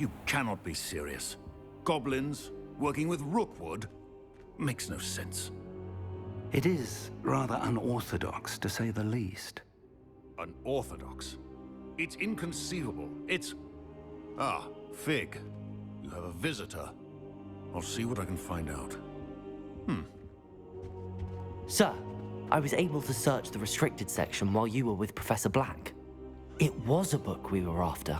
You cannot be serious. Goblins working with Rookwood? Makes no sense. It is rather unorthodox, to say the least. Unorthodox? It's inconceivable. It's... Ah, Fig. You have a visitor. I'll see what I can find out. Sir, I was able to search the restricted section while you were with Professor Black. It was a book we were after.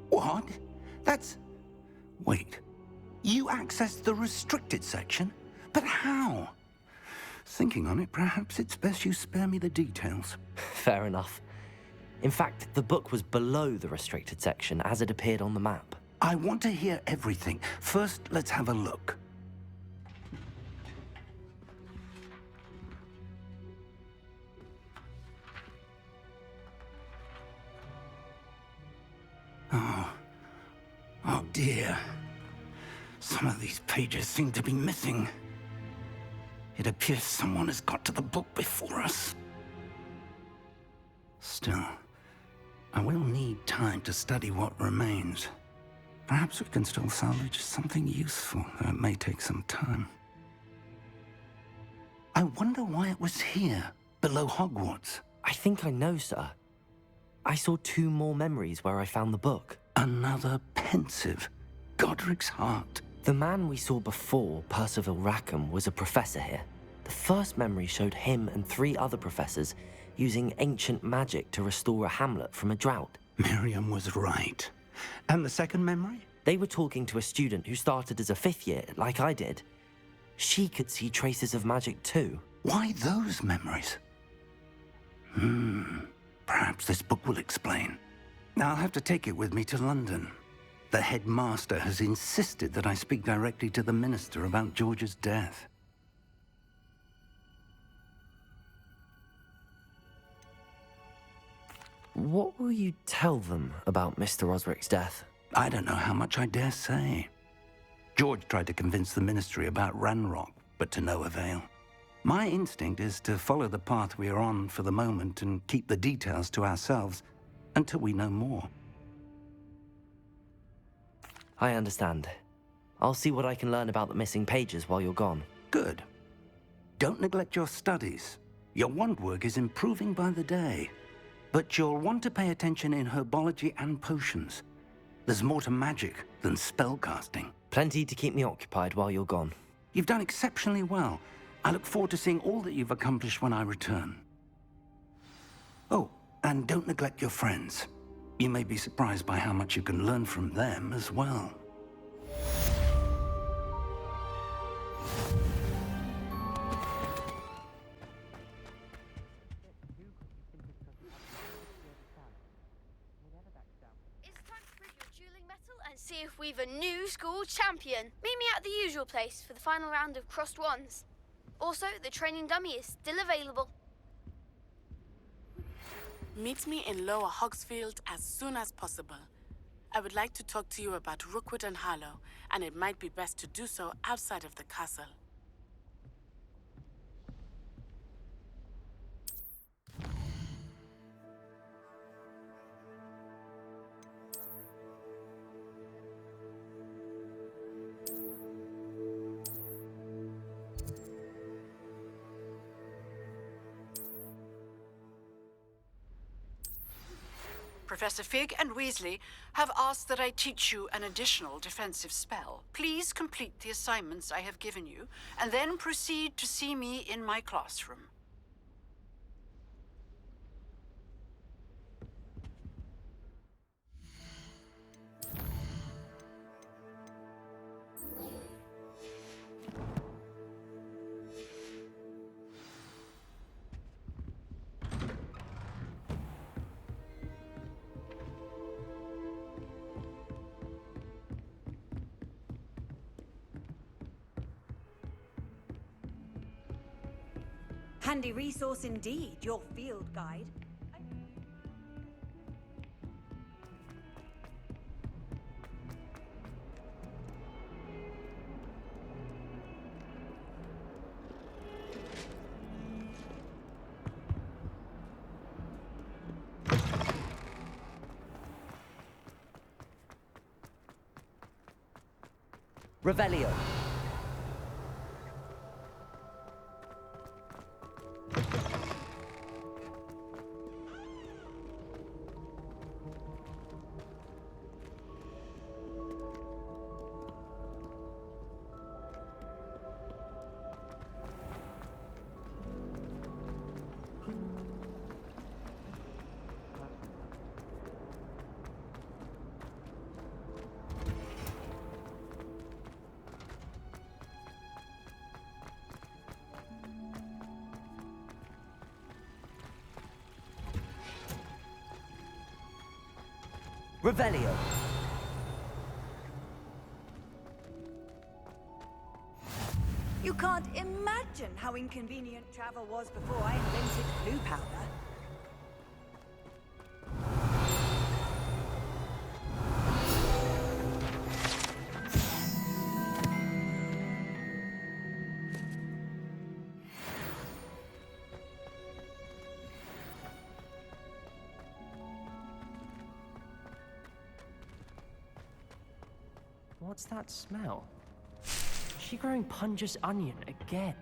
What? That's... Wait. You accessed the restricted section? But how? Thinking on it, perhaps it's best you spare me the details. Fair enough. In fact, the book was below the restricted section as it appeared on the map. I want to hear everything. First, let's have a look. Oh dear. Some of these pages seem to be missing. It appears someone has got to the book before us. Still, I will need time to study what remains. Perhaps we can still salvage something useful, though it may take some time. I wonder why it was here, below Hogwarts. I think I know, sir. I saw 2 more memories where I found the book. Another pensive. Godric's heart. The man we saw before, Percival Rackham, was a professor here. The first memory showed him and 3 other professors using ancient magic to restore a hamlet from a drought. Miriam was right. And the second memory? They were talking to a student who started as a 5th year, like I did. She could see traces of magic too. Why those memories? Perhaps this book will explain. I'll have to take it with me to London. The headmaster has insisted that I speak directly to the minister about George's death. What will you tell them about Mr. Osric's death? I don't know how much I dare say. George tried to convince the ministry about Ranrock, but to no avail. My instinct is to follow the path we are on for the moment and keep the details to ourselves until we know more. I understand. I'll see what I can learn about the missing pages while you're gone. Good. Don't neglect your studies. Your wand work is improving by the day. But you'll want to pay attention in herbology and potions. There's more to magic than spellcasting. Plenty to keep me occupied while you're gone. You've done exceptionally well. I look forward to seeing all that you've accomplished when I return. Oh, and don't neglect your friends. You may be surprised by how much you can learn from them as well. See if we've a new school champion. Meet me at the usual place for the final round of crossed wands. Also, the training dummy is still available. Meet me in Lower Hogsfield as soon as possible. I would like to talk to you about Rookwood and Harlow, and it might be best to do so outside of the castle. Professor Fig and Weasley have asked that I teach you an additional defensive spell. Please complete the assignments I have given you, and then proceed to see me in my classroom. Handy resource indeed, your field guide. Revelio. Revelio. You can't imagine how inconvenient travel was before I invented blue powder. What's that smell? Is she growing Punja's onion again?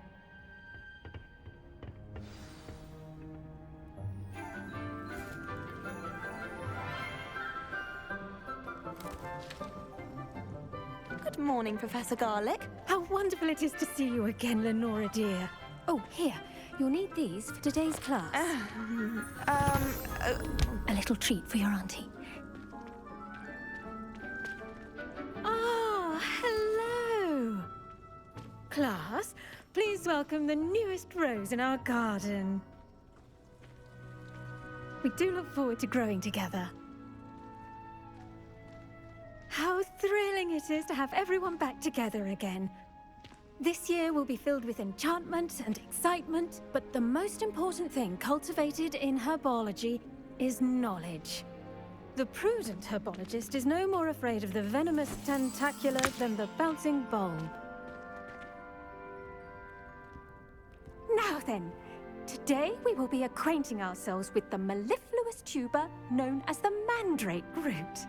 Good morning, Professor Garlic. How wonderful it is to see you again, Lenora dear. Oh, here. You'll need these for today's class. A little treat for your auntie. Ah, hello. Class, please welcome the newest rose in our garden. We do look forward to growing together. How thrilling it is to have everyone back together again. This year will be filled with enchantment and excitement, but the most important thing cultivated in herbology is knowledge. The prudent herbologist is no more afraid of the venomous tentacular than the bouncing bulb. Now then, today we will be acquainting ourselves with the mellifluous tuber known as the mandrake root.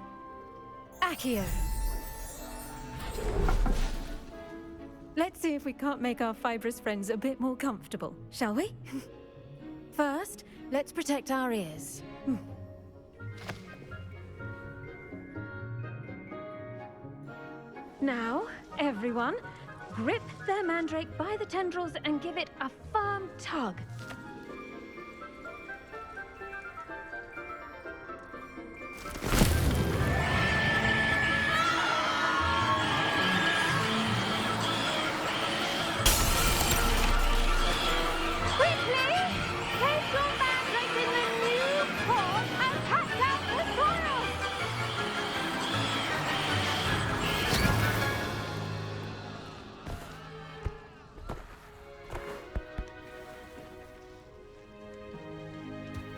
Accio. Let's see if we can't make our fibrous friends a bit more comfortable, shall we? First, let's protect our ears. Now, everyone, grip their mandrake by the tendrils and give it a firm tug.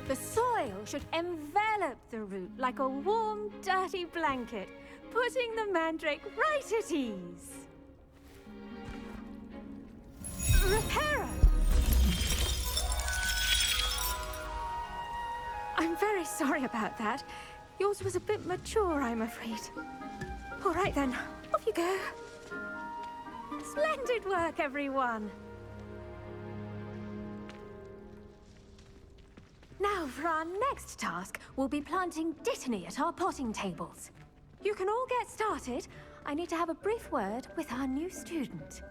The soil should envelop the root like a warm, dirty blanket, putting the mandrake right at ease. Reparo! I'm very sorry about that. Yours was a bit mature, I'm afraid. All right then, off you go. Splendid work, everyone. Now, for our next task, we'll be planting dittany at our potting tables. You can all get started. I need to have a brief word with our new student.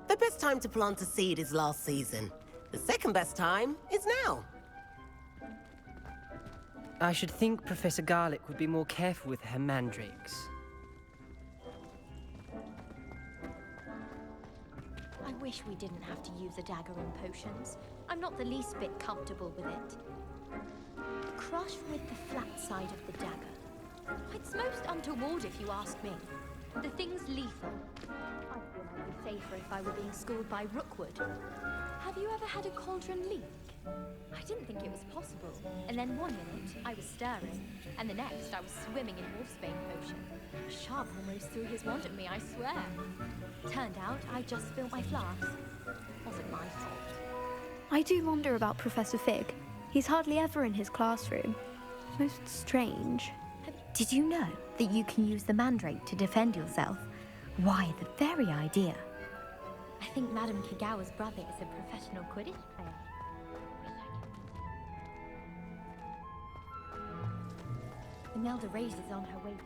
The best time to plant a seed is last season. The second best time is now. I should think Professor Garlic would be more careful with her mandrakes. I wish we didn't have to use a dagger in potions. I'm not the least bit comfortable with it. Crush with the flat side of the dagger. It's most untoward if you ask me. The thing's lethal. I feel I'd be safer if I were being schooled by Rookwood. Have you ever had a cauldron leak? I didn't think it was possible. And then one minute, I was stirring. And the next, I was swimming in wolfsbane potion. Sharp almost threw his wand at me, I swear. Turned out, I just spilled my flask. Wasn't my fault. I do wonder about Professor Fig. He's hardly ever in his classroom. Most strange. Did you know that you can use the mandrake to defend yourself? Why, the very idea. I think Madame Kagawa's brother is a professional Quidditch player. Imelda Reyes is on her way to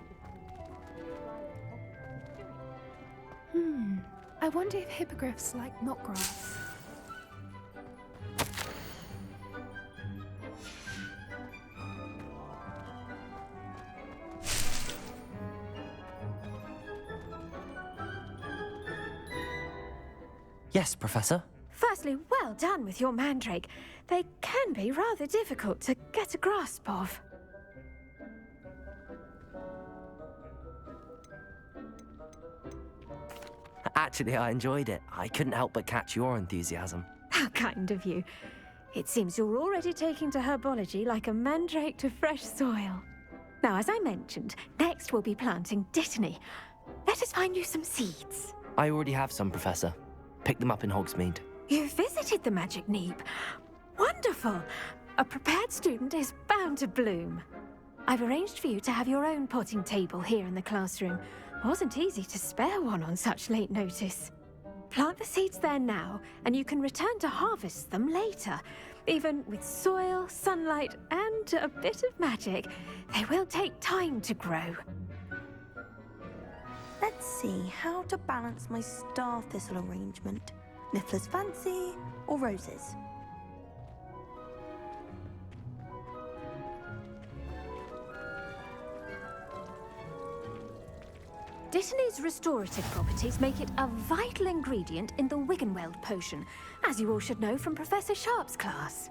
I wonder if hippogriffs like knotgrass. Yes, Professor? Firstly, well done with your mandrake. They can be rather difficult to get a grasp of. Actually, I enjoyed it. I couldn't help but catch your enthusiasm. How kind of you. It seems you're already taking to herbology like a mandrake to fresh soil. Now, as I mentioned, next we'll be planting dittany. Let us find you some seeds. I already have some, Professor. Pick them up in Hogsmeade. You visited the Magic Neep. Wonderful. A prepared student is bound to bloom. I've arranged for you to have your own potting table here in the classroom. Wasn't easy to spare one on such late notice. Plant the seeds there now, and you can return to harvest them later. Even with soil, sunlight, and a bit of magic, they will take time to grow. Let's see how to balance my star thistle arrangement. Niffler's fancy or roses? Dittany's restorative properties make it a vital ingredient in the Wiggenweld potion, as you all should know from Professor Sharp's class.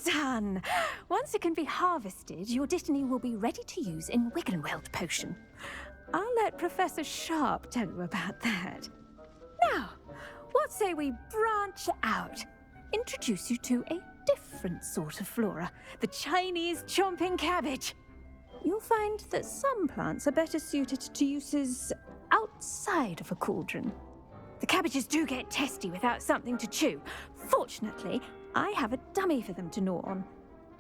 Done! Once it can be harvested, your dittany will be ready to use in Wiggenweld potion. I'll let Professor Sharp tell you about that. Now, what say we branch out? Introduce you to a different sort of flora, the Chinese chomping cabbage. You'll find that some plants are better suited to uses outside of a cauldron. The cabbages do get testy without something to chew. Fortunately, I have a dummy for them to gnaw on.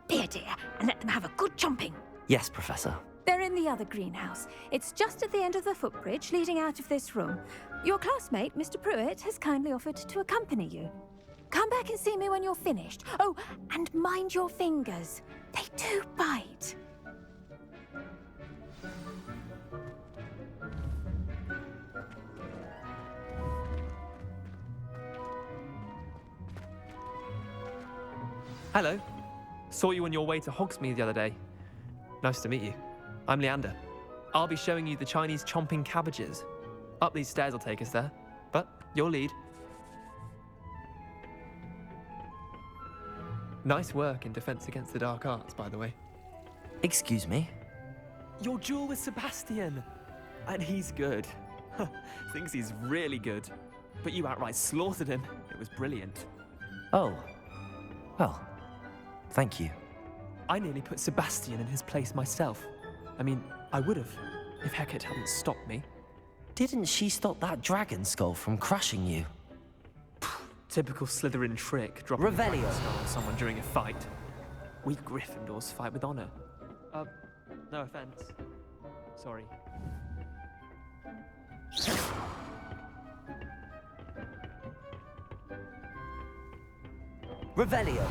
Be a dear and let them have a good chomping. Yes, Professor. They're in the other greenhouse. It's just at the end of the footbridge leading out of this room. Your classmate, Mr. Pruitt, has kindly offered to accompany you. Come back and see me when you're finished. Oh, and mind your fingers. They do bite. Hello. Saw you on your way to Hogsmeade the other day. Nice to meet you. I'm Leander. I'll be showing you the Chinese chomping cabbages. Up these stairs will take us there, but your lead. Nice work in Defense Against the Dark Arts, by the way. Excuse me? Your duel with Sebastian. And he's good. Thinks he's really good. But you outright slaughtered him. It was brilliant. Oh. Well, thank you. I nearly put Sebastian in his place myself. I mean, I would have, if Hecate hadn't stopped me. Didn't she stop that dragon skull from crushing you? Typical Slytherin trick, dropping a Revelio. dragon skull on someone during a fight. We Gryffindors fight with honor. No offense. Sorry. Revelio.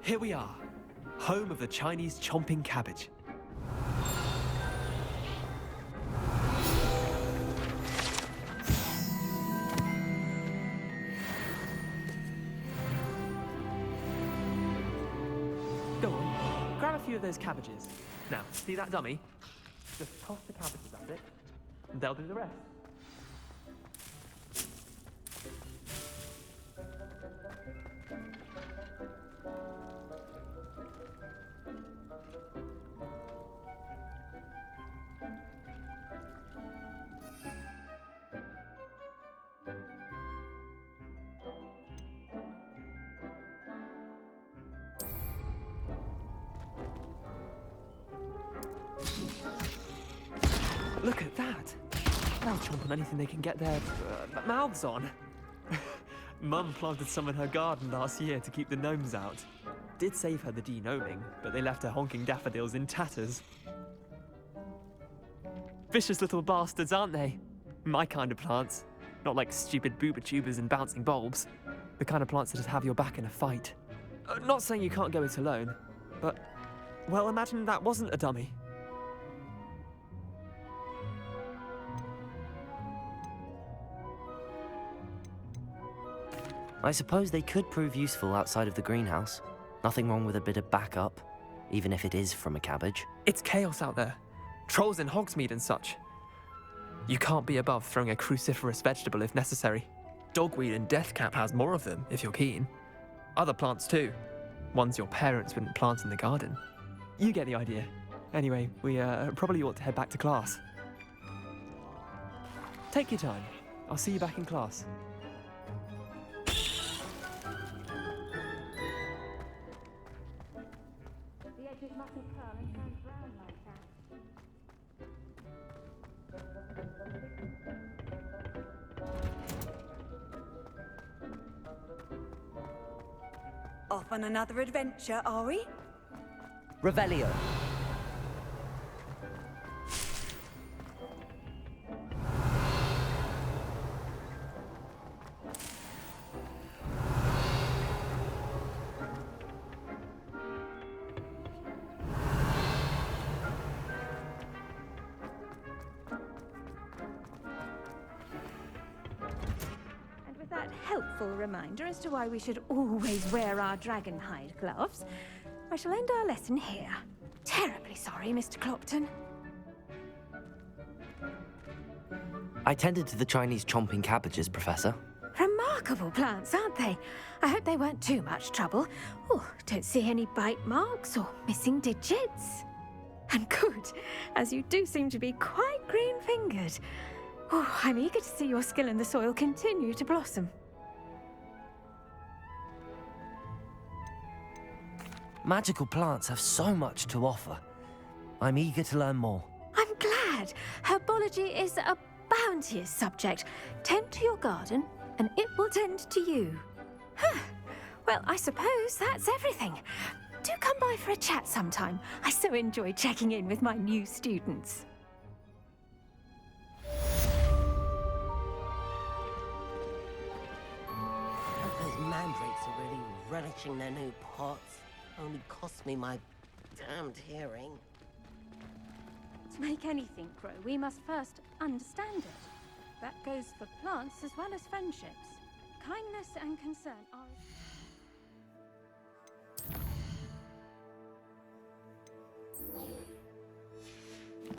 Here we are, home of the Chinese chomping cabbage. Go on, grab a few of those cabbages. Now, see that dummy? Just toss the cabbages at it, and they'll do the rest. Look at that. They'll chomp on anything they can get their mouths on. Mum planted some in her garden last year to keep the gnomes out. Did save her the de-gnoming, but they left her honking daffodils in tatters. Vicious little bastards, aren't they? My kind of plants. Not like stupid booba tubers and bouncing bulbs. The kind of plants that just have your back in a fight. Not saying you can't go it alone, but, well, imagine that wasn't a dummy. I suppose they could prove useful outside of the greenhouse. Nothing wrong with a bit of backup, even if it is from a cabbage. It's chaos out there. Trolls in Hogsmeade and such. You can't be above throwing a cruciferous vegetable if necessary. Dogweed and deathcap has more of them, if you're keen. Other plants too. Ones your parents wouldn't plant in the garden. You get the idea. Anyway, we probably ought to head back to class. Take your time. I'll see you back in class. The edges mustn't curl and turn brown like that. Off on another adventure, are we? Revelio. Helpful reminder as to why we should always wear our dragonhide gloves, I shall end our lesson here. Terribly sorry, Mr. Clopton. I tended to the Chinese chomping cabbages, Professor. Remarkable plants, aren't they? I hope they weren't too much trouble. Oh, don't see any bite marks or missing digits. And good, as you do seem to be quite green-fingered. Oh, I'm eager to see your skill in the soil continue to blossom. Magical plants have so much to offer. I'm eager to learn more. I'm glad. Herbology is a bounteous subject. Tend to your garden, and it will tend to you. Huh. Well, I suppose that's everything. Do come by for a chat sometime. I so enjoy checking in with my new students. Those mandrakes are really relishing their new pots. Only cost me my damned hearing. To make anything grow, we must first understand it. That goes for plants as well as friendships. Kindness and concern are... The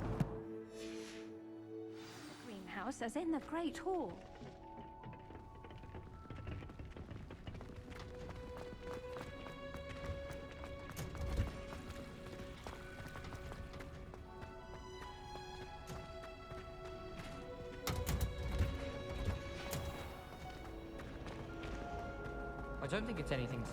greenhouse as in the Great Hall. I don't think it's anything.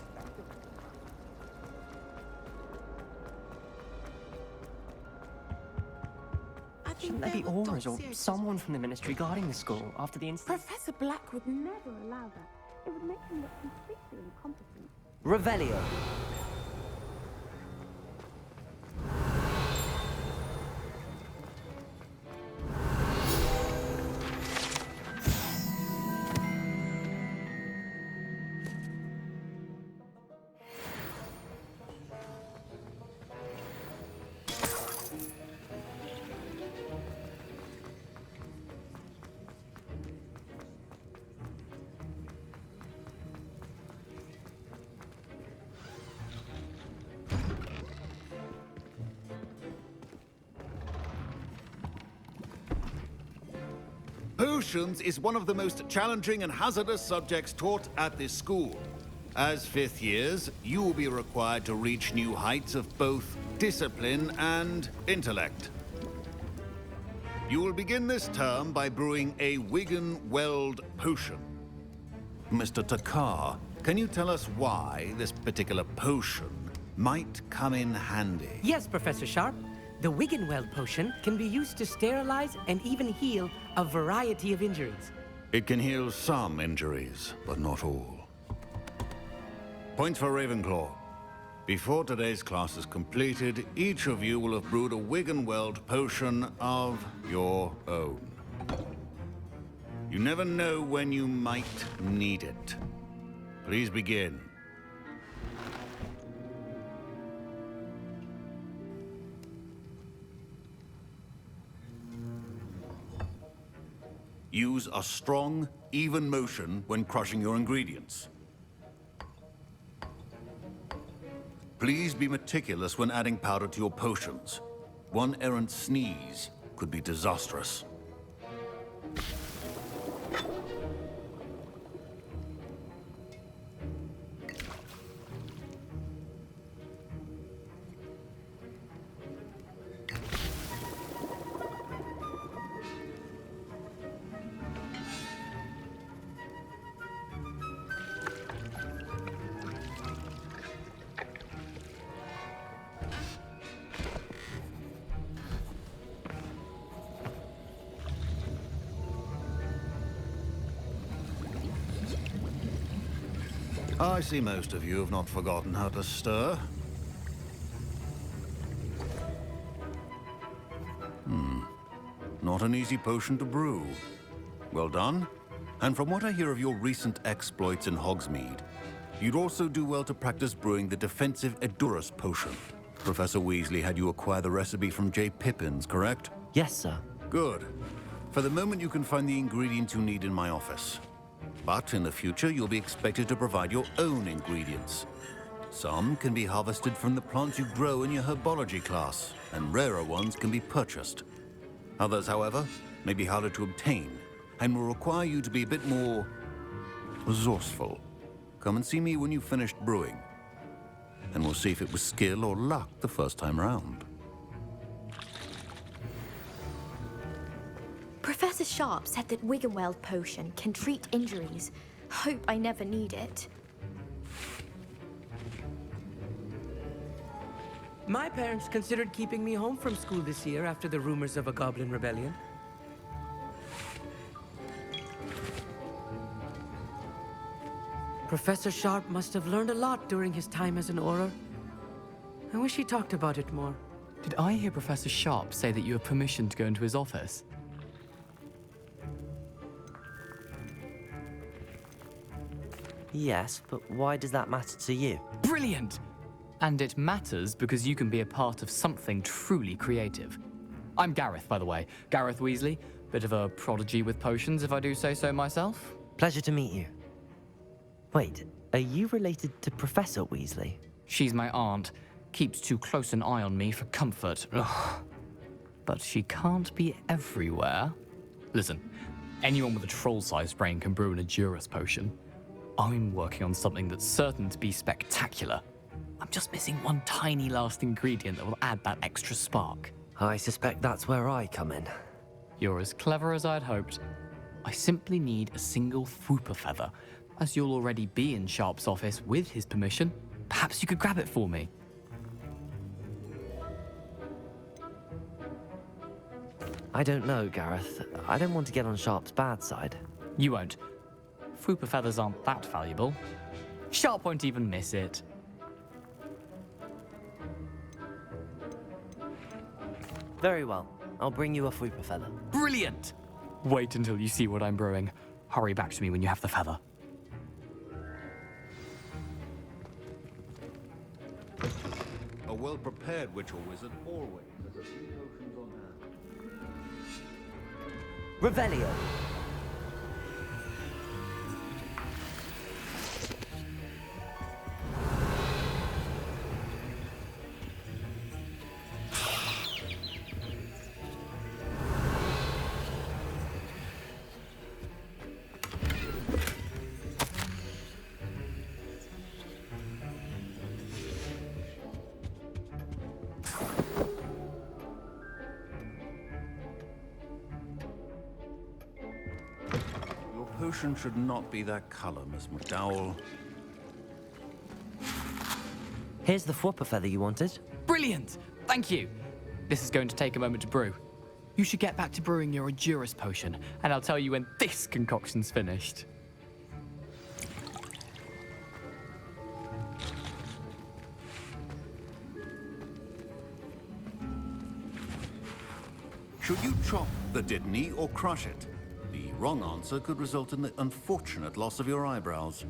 Shouldn't there be auras or someone from the ministry guarding the school after the incident? Professor Black would never allow that. It would make him look completely incompetent. Revelio. Potions is one of the most challenging and hazardous subjects taught at this school. As fifth years, you will be required to reach new heights of both discipline and intellect. You will begin this term by brewing a Wigan-Weld potion. Mr. Takar, can you tell us why this particular potion might come in handy? Yes, Professor Sharp. The Wiggenweld potion can be used to sterilize and even heal a variety of injuries. It can heal some injuries, but not all. Points for Ravenclaw. Before today's class is completed, each of you will have brewed a Wiggenweld potion of your own. You never know when you might need it. Please begin. Use a strong, even motion when crushing your ingredients. Please be meticulous when adding powder to your potions. One errant sneeze could be disastrous. I see most of you have not forgotten how to stir. Not an easy potion to brew. Well done. And from what I hear of your recent exploits in Hogsmeade, you'd also do well to practice brewing the defensive Edurus potion. Professor Weasley had you acquire the recipe from J. Pippin's, correct? Yes, sir. Good. For the moment, you can find the ingredients you need in my office. But in the future, you'll be expected to provide your own ingredients. Some can be harvested from the plants you grow in your Herbology class, and rarer ones can be purchased. Others, however, may be harder to obtain, and will require you to be a bit more resourceful. Come and see me when you've finished brewing, and we'll see if it was skill or luck the first time round. Professor Sharp said that Wiggenweld potion can treat injuries. Hope I never need it. My parents considered keeping me home from school this year after the rumors of a goblin rebellion. Professor Sharp must have learned a lot during his time as an Auror. I wish he talked about it more. Did I hear Professor Sharp say that you have permission to go into his office? Yes, but why does that matter to you? Brilliant! And it matters because you can be a part of something truly creative. I'm Gareth, by the way. Gareth Weasley. Bit of a prodigy with potions, if I do say so myself. Pleasure to meet you. Wait, are you related to Professor Weasley? She's my aunt. Keeps too close an eye on me for comfort. Ugh. But she can't be everywhere. Listen, anyone with a troll-sized brain can brew an Edurus potion. I'm working on something that's certain to be spectacular. I'm just missing one tiny last ingredient that will add that extra spark. I suspect that's where I come in. You're as clever as I'd hoped. I simply need a single Fwooper feather. As you'll already be in Sharp's office with his permission, perhaps you could grab it for me. I don't know, Gareth. I don't want to get on Sharp's bad side. You won't. Fwooper feathers aren't that valuable. Sharp won't even miss it. Very well. I'll bring you a Fwooper feather. Brilliant! Wait until you see what I'm brewing. Hurry back to me when you have the feather. A well-prepared witch or wizard always has a few potions on hand. Revelio. Potion should not be that color, Miss McDowell. Here's the Fwooper feather you wanted. Brilliant! Thank you! This is going to take a moment to brew. You should get back to brewing your Endurance potion, and I'll tell you when this concoction's finished. Should you chop the Dittany or crush it? The wrong answer could result in the unfortunate loss of your eyebrows.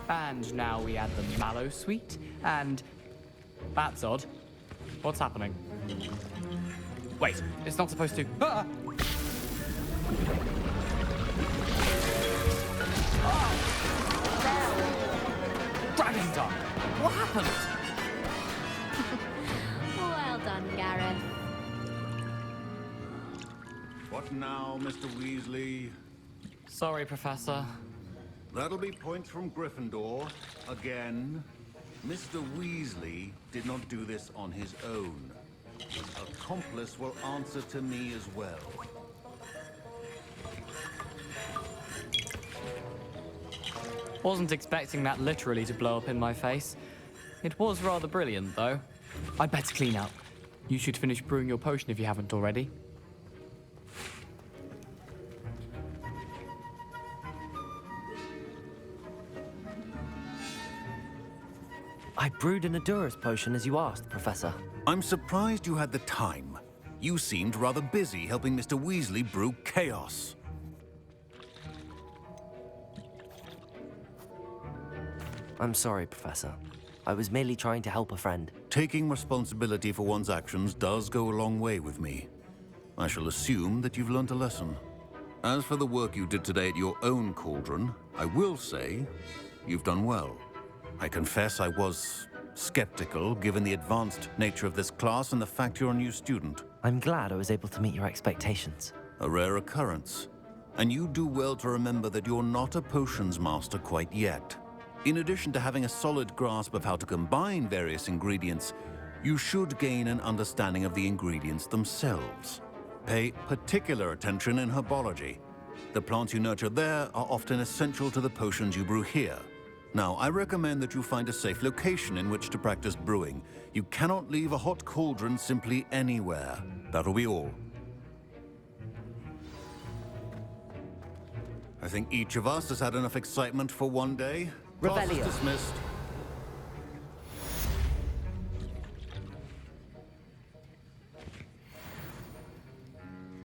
And now we add the mallow sweet, and... That's odd. What's happening? Wait, it's not supposed to... Ah! Dragon tongue! What happened? Well done, Gareth. What now, Mr. Weasley? Sorry, Professor. That'll be points from Gryffindor. Again. Mr. Weasley did not do this on his own. His accomplice will answer to me as well. Wasn't expecting that literally to blow up in my face. It was rather brilliant, though. I'd better clean up. You should finish brewing your potion if you haven't already. I brewed an Endurance potion as you asked, Professor. I'm surprised you had the time. You seemed rather busy helping Mr. Weasley brew chaos. I'm sorry, Professor. I was merely trying to help a friend. Taking responsibility for one's actions does go a long way with me. I shall assume that you've learnt a lesson. As for the work you did today at your own cauldron, I will say you've done well. I confess I was skeptical, given the advanced nature of this class and the fact you're a new student. I'm glad I was able to meet your expectations. A rare occurrence. And you do well to remember that you're not a potions master quite yet. In addition to having a solid grasp of how to combine various ingredients, you should gain an understanding of the ingredients themselves. Pay particular attention in Herbology. The plants you nurture there are often essential to the potions you brew here. Now, I recommend that you find a safe location in which to practice brewing. You cannot leave a hot cauldron simply anywhere. That'll be all. I think each of us has had enough excitement for one day. Class is Revelio. dismissed.